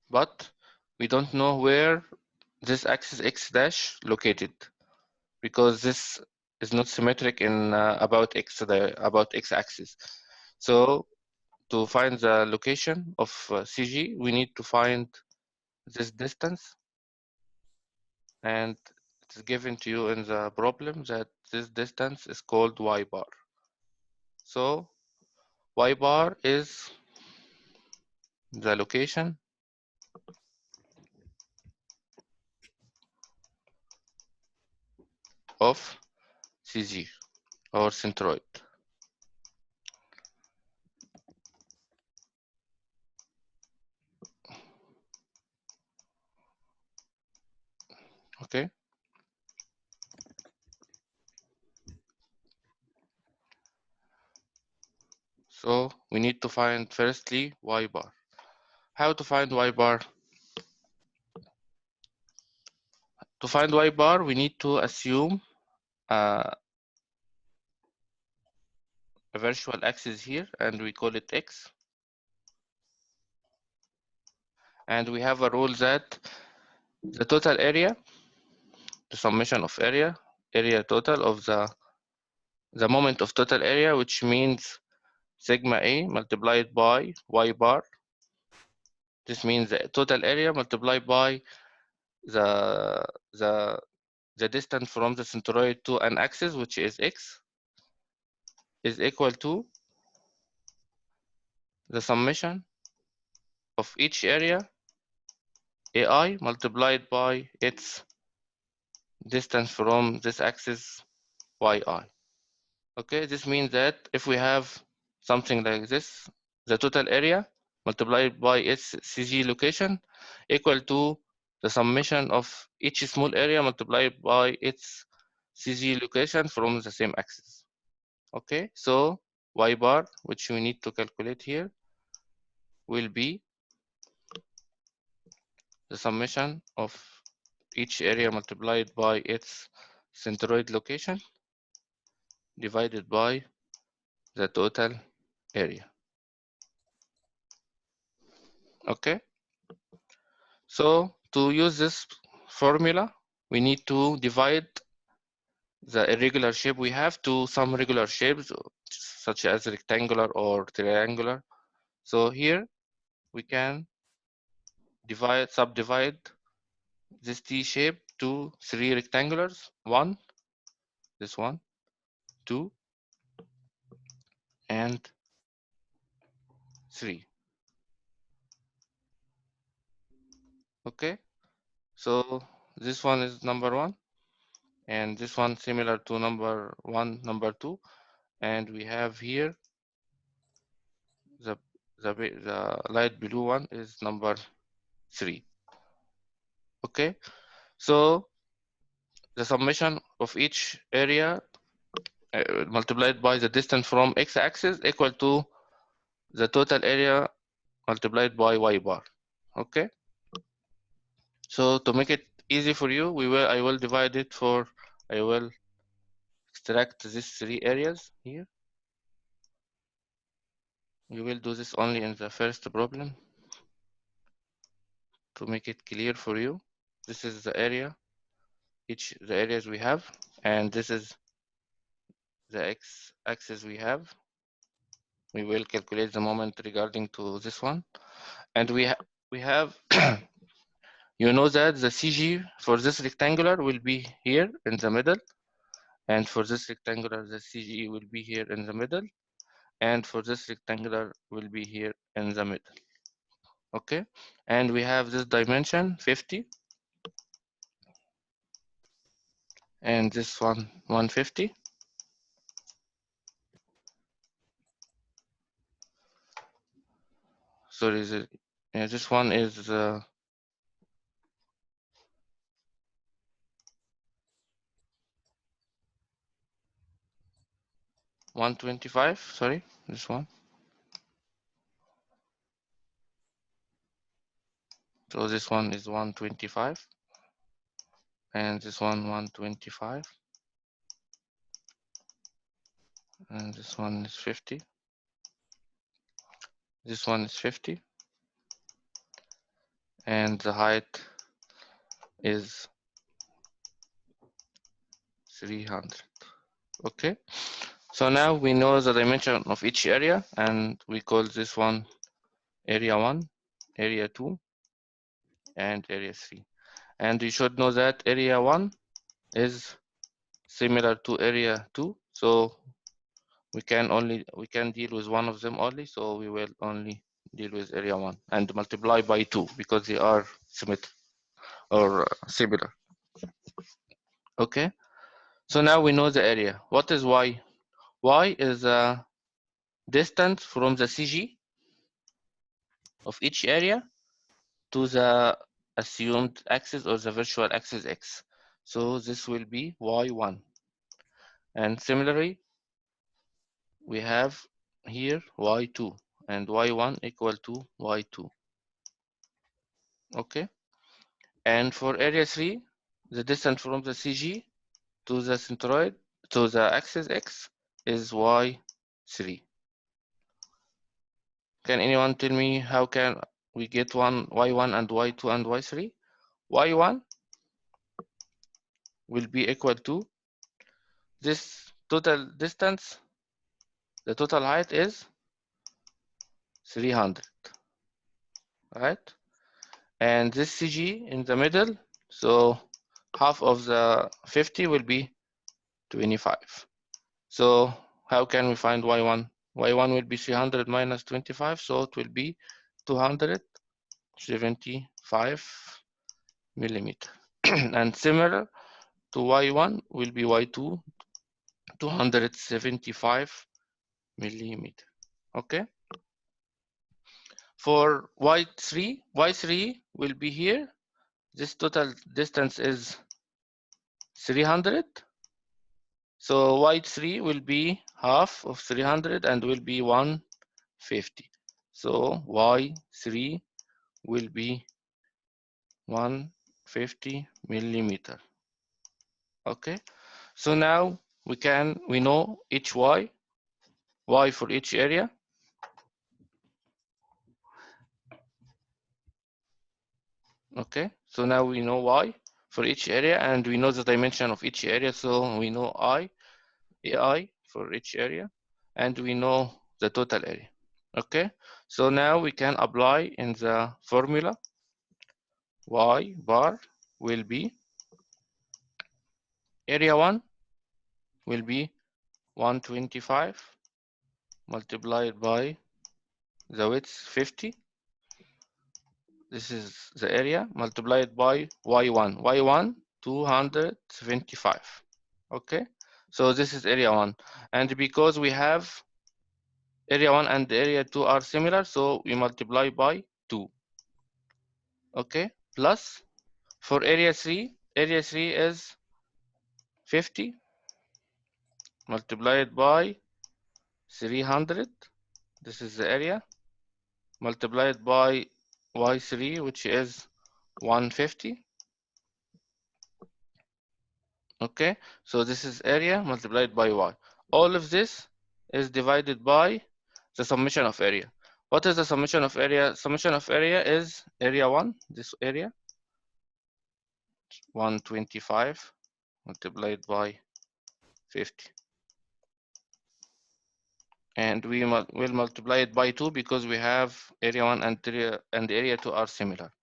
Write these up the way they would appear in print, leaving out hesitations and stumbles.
but we don't know where this axis x dash located, because this is not symmetric in about x axis. So to find the location of CG, we need to find this distance, and it is given to you in the problem that this distance is called y bar. So y bar is the location of CG or centroid. Okay, so we need to find firstly y bar. How to find y bar? To find y bar, we need to assume a virtual axis here, and we call it x. And we have a rule that the total area, the summation of area total of the moment of total area, which means sigma A multiplied by y bar. This means the total area multiplied by the the the distance from the centroid to an axis, which is x, is equal to the summation of each area AI multiplied by its distance from this axis yi. Okay, this means that if we have something like this, the total area multiplied by its CG location equal to the summation of each small area multiplied by its CG location from the same axis. Okay, so y bar, which we need to calculate here, will be the summation of each area multiplied by its centroid location divided by the total area. Okay, so to use this formula, we need to divide the irregular shape we have to some regular shapes, such as rectangular or triangular. So here we can subdivide this T shape to 3 rectangulars. This one, 2, and 3. Okay, so this one is number 1, and this one similar to number 1, number 2, and we have here the light blue one is number 3. Okay, so the summation of each area multiplied by the distance from x-axis equal to the total area multiplied by y bar. Okay, so to make it easy for you, I will divide it for, I will extract these 3 areas here. We will do this only in the first problem to make it clear for you. This is the area, the areas we have, and this is the x-axis we have. We will calculate the moment regarding to this one, and we have you know that the CG for this rectangular will be here in the middle, and for this rectangular the CG will be here in the middle, and for this rectangular will be here in the middle. Okay, and we have this dimension 50, and this one 150. Sorry, this one is 125. Sorry, this one. So this one is 125, and this one 125, and this one is 50. This one is 50, and the height is 300. Okay, so now we know the dimension of each area, and we call this one area 1, area 2, and area 3. And you should know that area 1 is similar to area 2, so we can deal with one of them only, so we will only deal with area 1 and multiply by 2 because they are symmetric or similar. Okay, so now we know the area. What is y? Y is the distance from the CG of each area to the assumed axis or the virtual axis x. So this will be y1. And similarly, we have here y2 and y1 equal to y2. Okay, and for area 3, the distance from the CG to the centroid to the axis x is y3. Can anyone tell me how can we get y1 and y2 and y3? y1 will be equal to this total distance, the total height is 300, right? And this CG in the middle, so half of the 50 will be 25. So how can we find y1? y1 will be 300 minus 25, so it will be 275 millimeter. And similar to y1 will be y2, 275 millimeter. Okay. For y3 will be here. This total distance is 300. So y3 will be half of 300 and will be 150. So y3 will be 150 millimeter. Okay. So now we know each y for each area. Okay. So now we know y for each area, and we know the dimension of each area. So we know AI for each area, and we know the total area. Okay, so now we can apply in the formula. Y bar will be area 1 will be 125 multiplied by the width 50. This is the area multiplied by y1. y1 275. Okay, so this is area 1, and because we have area 1 and area 2 are similar, so we multiply by 2. Okay, plus for area 3 is 50 multiplied by 300. This is the area multiplied by y3, which is 150. Okay, so this is area multiplied by y. All of this is divided by the summation of area. What is the summation of area? Summation of area is area 1, this area, 125 multiplied by 50. And we will multiply it by 2 because we have area 1 and area 2 are similar.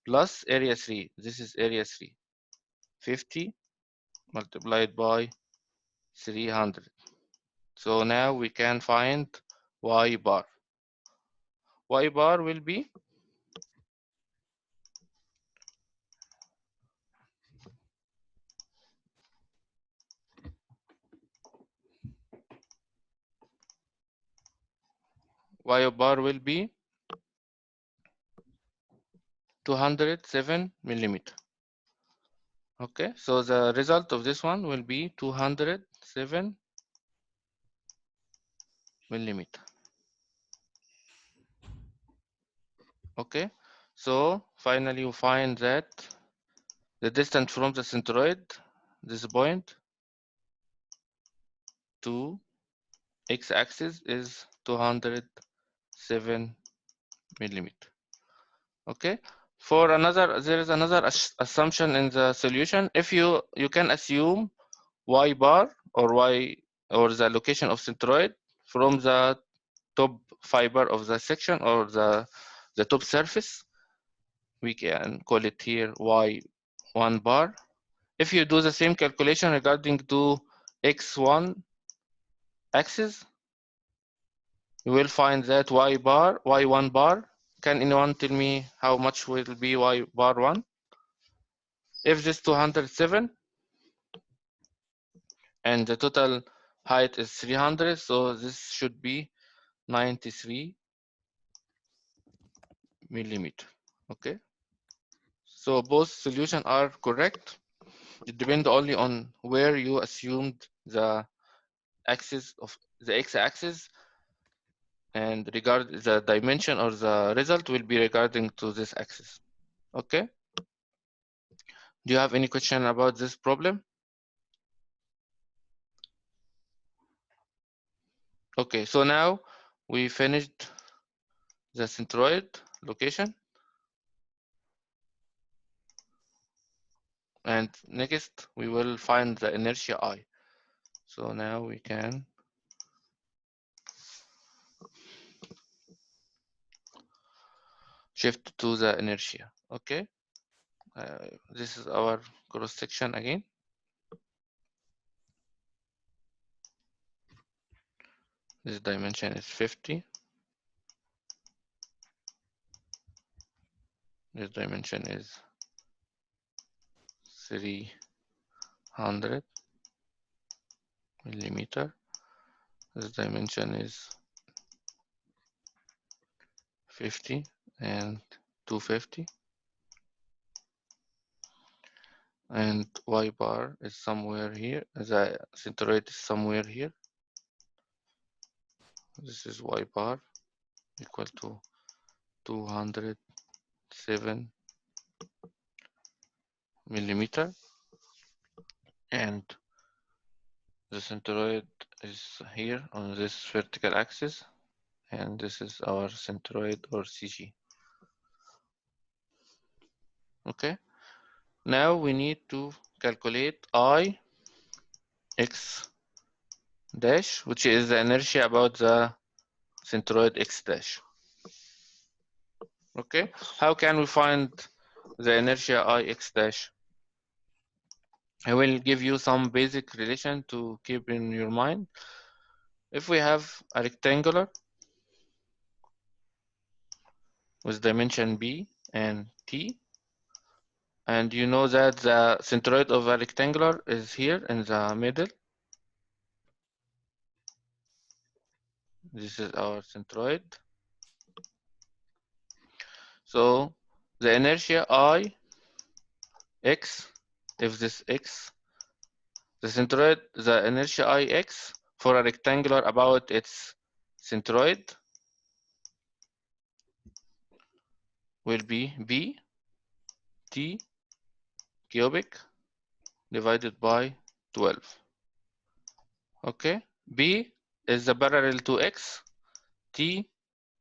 Plus area 3, this is area 3, 50 multiplied by 300. So now we can find y bar. Y bar will be y bar will be 207 millimeter. Okay, so the result of this one will be 207 millimeter. Okay, so finally you find that the distance from the centroid, this point, to x-axis is 207 millimeter. Okay, For another, there is another assumption in the solution. If you can assume y bar or the location of centroid from the top fiber of the section or the top surface, we can call it here y1 bar. If you do the same calculation regarding to x1 axis, you will find that y1 bar. Can anyone tell me how much will be y bar 1? If this 207 and the total height is 300, so this should be 93 millimeter. Okay, so both solutions are correct. It depends only on where you assumed the axis of the x-axis, and regard the dimension or the result will be regarding to this axis. Okay, do you have any question about this problem? Okay, so now we finished the centroid location, and next we will find the inertia I. So now we can shift to the inertia. Okay, this is our cross section again. This dimension is 50. This dimension is 300 millimeter. This dimension is 50 and 250. And y bar is somewhere here. The centroid is somewhere here. This is y bar equal to 207 millimeter, and the centroid is here on this vertical axis, and this is our centroid or CG. Okay, now we need to calculate I x dash, which is the inertia about the centroid x dash. Okay, how can we find the inertia I x dash? I will give you some basic relation to keep in your mind. If we have a rectangular with dimension b and t, and you know that the centroid of a rectangular is here in the middle. This is our centroid. So the inertia I x, if this x, the centroid, the inertia I x for a rectangular about its centroid will be b t cubic divided by 12. Okay, b is the parallel to x, t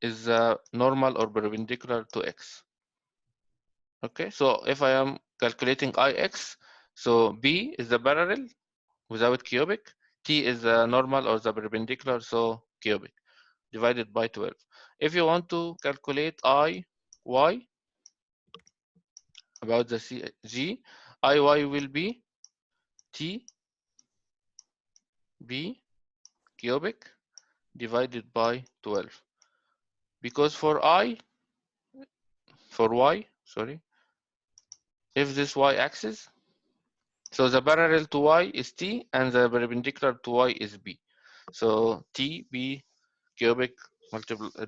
is the normal or perpendicular to x. Okay, so if I am calculating Ix, so b is the parallel without cubic, t is the normal or the perpendicular, so cubic, divided by 12. If you want to calculate Iy about the G, Iy will be t b cubic divided by 12. Because for y, sorry, if this y-axis, so the parallel to y is t and the perpendicular to y is b. So t b cubic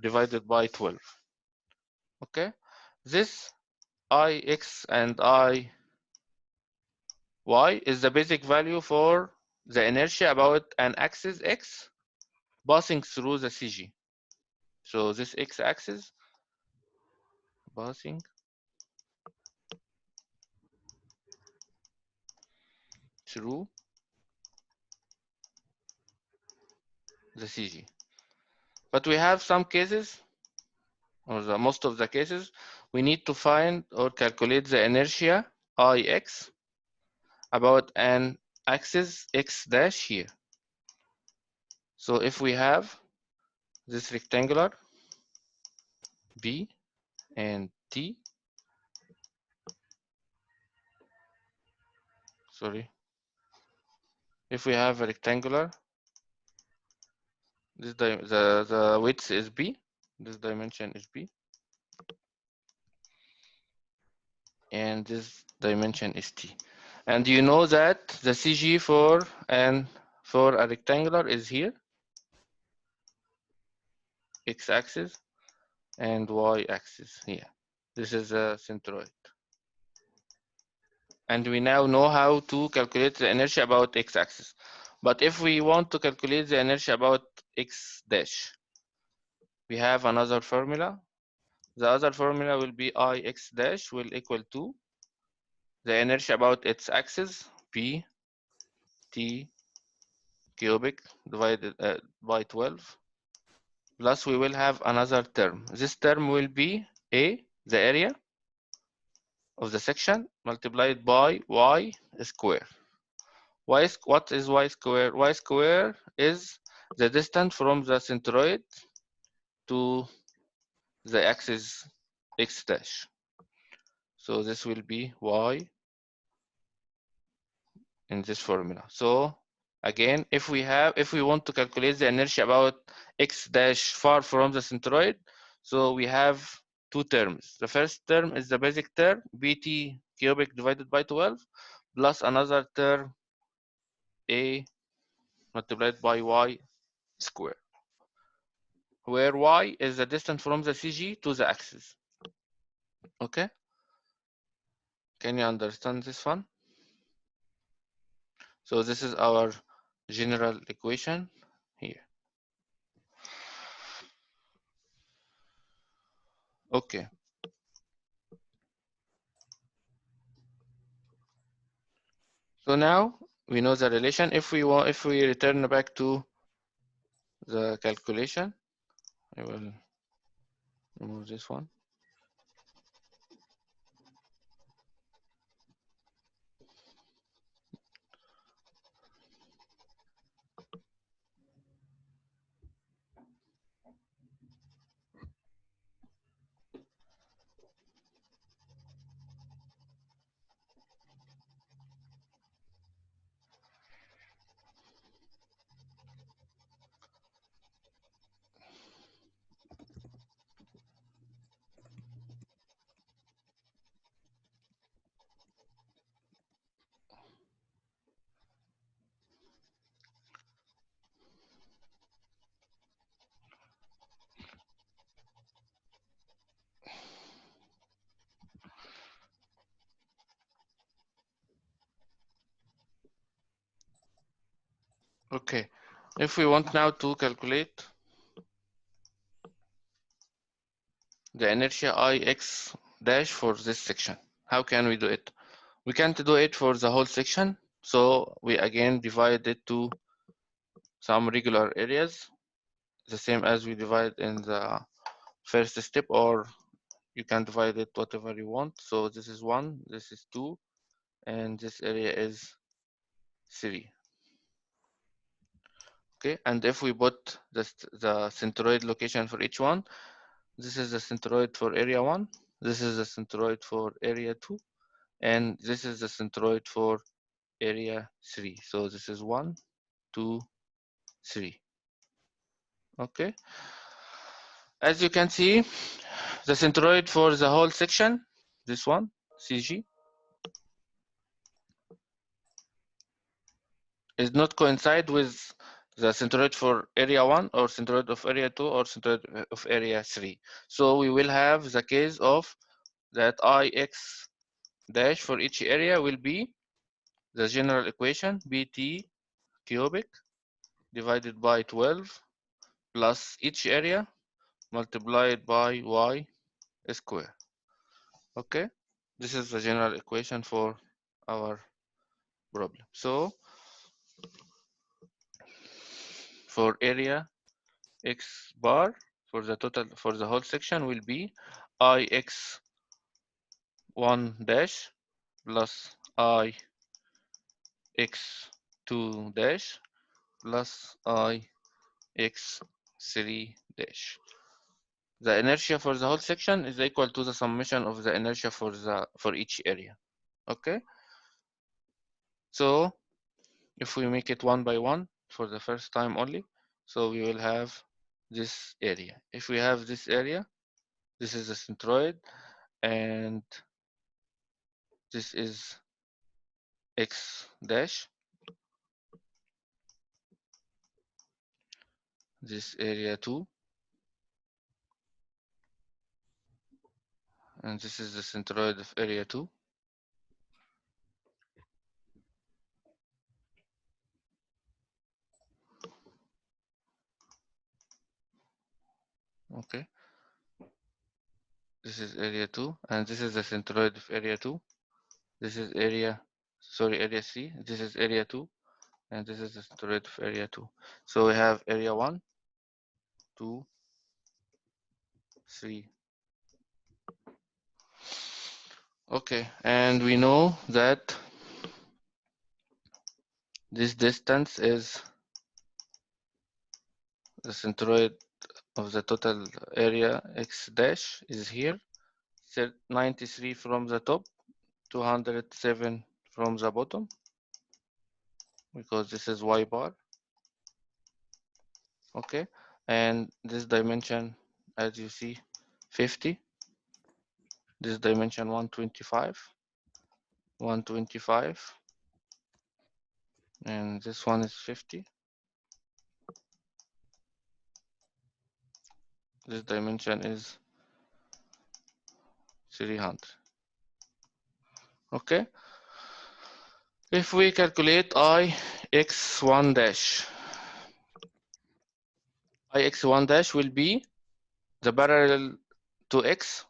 divided by 12. Okay, this Ix and Iy is the basic value for the inertia about an axis x passing through the CG. So this x-axis passing through the CG. But we have some cases, or most of the cases, we need to find or calculate the inertia Ix about an axis x dash here. So if we have this rectangular B and T, sorry, if we have a rectangular, this the width is B, this dimension is B, and this dimension is T. And you know that the CG for a rectangular is here, x-axis, and y-axis here. This is a centroid. And we now know how to calculate the inertia about x-axis. But if we want to calculate the inertia about x dash, we have another formula. The other formula will be Ix dash will equal to the inertia about its axis, P T cubic divided by 12, plus we will have another term. This term will be A, the area of the section, multiplied by y square. What is y square? Y square is the distance from the centroid to the axis x dash. So this will be y in this formula. So again, if we want to calculate the inertia about x dash far from the centroid, so we have two terms. The first term is the basic term, bt cubic divided by 12, plus another term, a multiplied by y square, where y is the distance from the CG to the axis. Okay? Can you understand this one? So this is our general equation here. Okay. So now we know the relation. If we return back to the calculation, I will remove this one. Okay. If we want now to calculate the inertia Ix dash for this section, how can we do it? We can't do it for the whole section. So we again divide it to some regular areas, the same as we divide in the first step, or you can divide it whatever you want. So this is 1, this is 2, and this area is 3. Okay, and if we put the centroid location for each one, this is the centroid for area 1, this is the centroid for area 2, and this is the centroid for area 3. So this is 1, 2, 3. Okay, as you can see, the centroid for the whole section, this one, CG, is not coincide with the centroid for area 1 or centroid of area 2 or centroid of area 3. So we will have the case of that Ix dash for each area will be the general equation bt cubic divided by 12 plus each area multiplied by y square. Okay, this is the general equation for our problem. So for area x bar for the whole section will be Ix 1 dash plus I x2 dash plus I x3 dash. The inertia for the whole section is equal to the summation of the inertia for each area. Okay, so if we make it one by one for the first time only, so we will have this area. If we have this area, this is the centroid, and this is x dash, this area 2, and this is the centroid of area 2. Okay, this is area 2, and this is the centroid of area 2. This is area 3. This is area 2, and this is the centroid of area 2. So we have area 1, 2, 3. Okay, and we know that this distance is the centroid of the total area x dash is here, 93 from the top, 207 from the bottom, because this is y bar. Okay, and this dimension, as you see, 50. This dimension 125, 125, and this one is 50. This dimension is 300. Okay, if we calculate I x1 dash, I x1 dash will be the parallel to x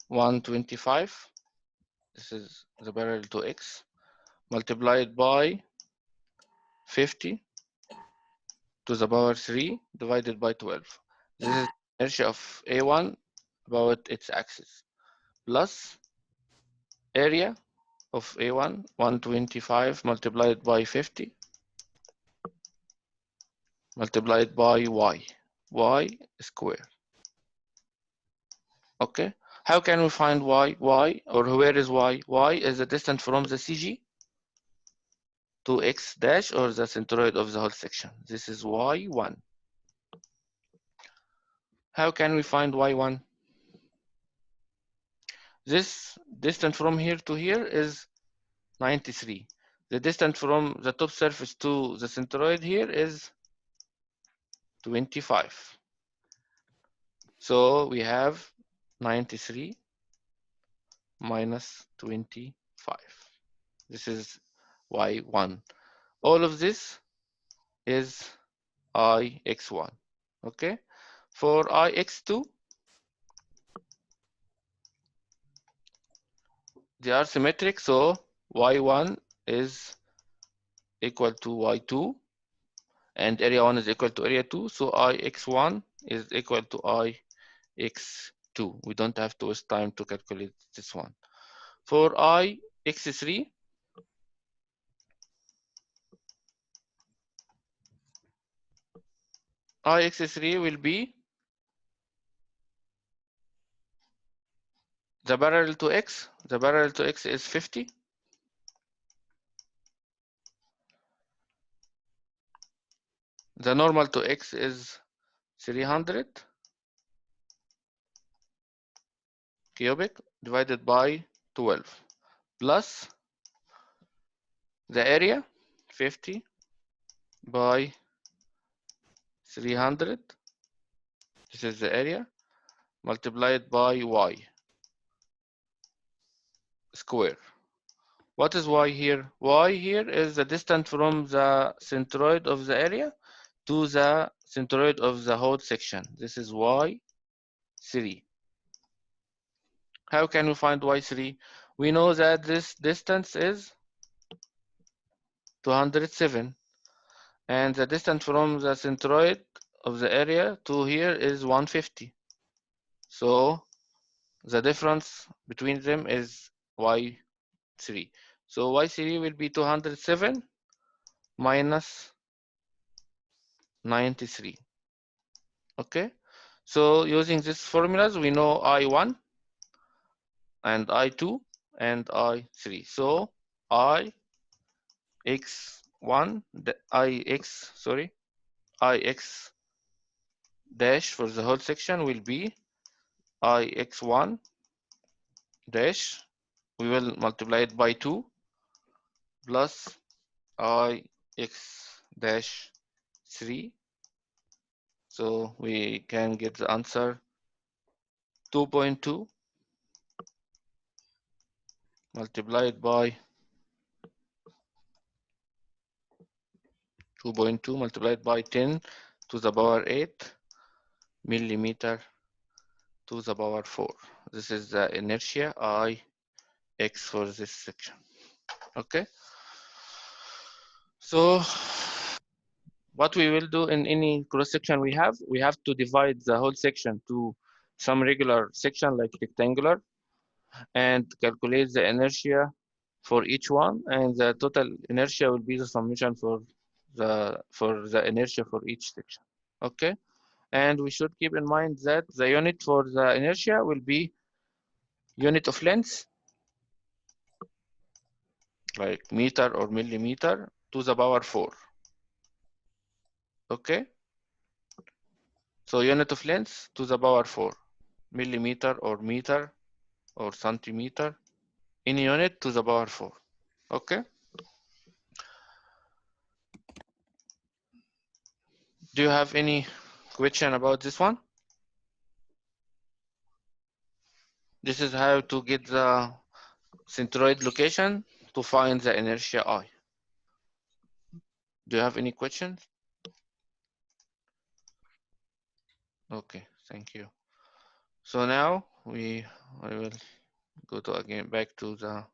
125. This is the parallel to x multiplied by 50 to the power 3 divided by 12. This is inertia of A1 about its axis, plus area of A1, 125 multiplied by 50 multiplied by y square. Okay, how can we find y? Or where is y? Y is the distance from the CG to x dash, or the centroid of the whole section. This is y1. How can we find y1? This distance from here to here is 93. The distance from the top surface to the centroid here is 25. So we have 93 minus 25. This is y1. All of this is ix1. Okay. For ix2, they are symmetric, so y1 is equal to y2, and area 1 is equal to area 2, so ix1 is equal to ix2. We don't have to waste time to calculate this one. For ix3, ix3 will be the parallel to x. The parallel to x is 50. The normal to x is 300 cubic divided by 12, plus the area 50 by 300. This is the area multiplied by y square. What is y here? Y here is the distance from the centroid of the area to the centroid of the whole section. This is y3. How can we find y3? We know that this distance is 207, and the distance from the centroid of the area to here is 150. So the difference between them is y3. So y3 will be 207 minus 93. Okay, so using these formulas, we know I1 and I2 and I3. So ix1, ix dash for the whole section will be ix1 dash. We will multiply it by 2 plus ix dash 3. So we can get the answer 2.2 multiplied by 2.2 multiplied by 10 to the power 8 millimeter to the power 4. This is the inertia Ix for this section. Okay. So what we will do in any cross section we have to divide the whole section to some regular section like rectangular and calculate the inertia for each one, and the total inertia will be the summation for the inertia for each section. Okay, and we should keep in mind that the unit for the inertia will be unit of length, like meter or millimeter to the power 4. Okay, so unit of length to the power 4, millimeter or meter or centimeter, any unit to the power 4. Okay, do you have any question about this one? This is how to get the centroid location to find the inertia I. Do you have any questions? Okay, thank you. So now I will go to again back to the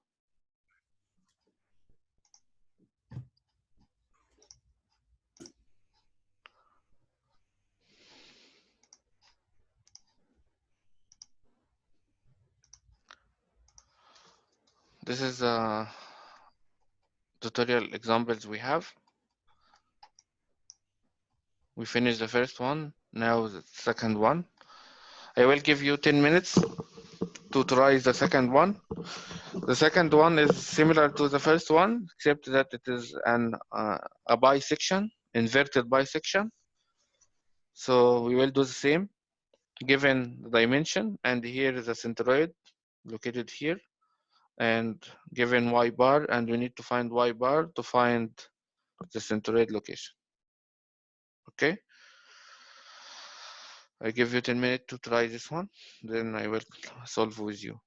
this is tutorial examples we have. We finished the first one, now the second one. I will give you 10 minutes to try the second one. The second one is similar to the first one, except that it is a bisection, inverted bisection. So we will do the same, given the dimension, and here is a centroid located here, and given y bar, and we need to find y bar to find the centroid location. Okay, I give you 10 minutes to try this one, then I will solve with you.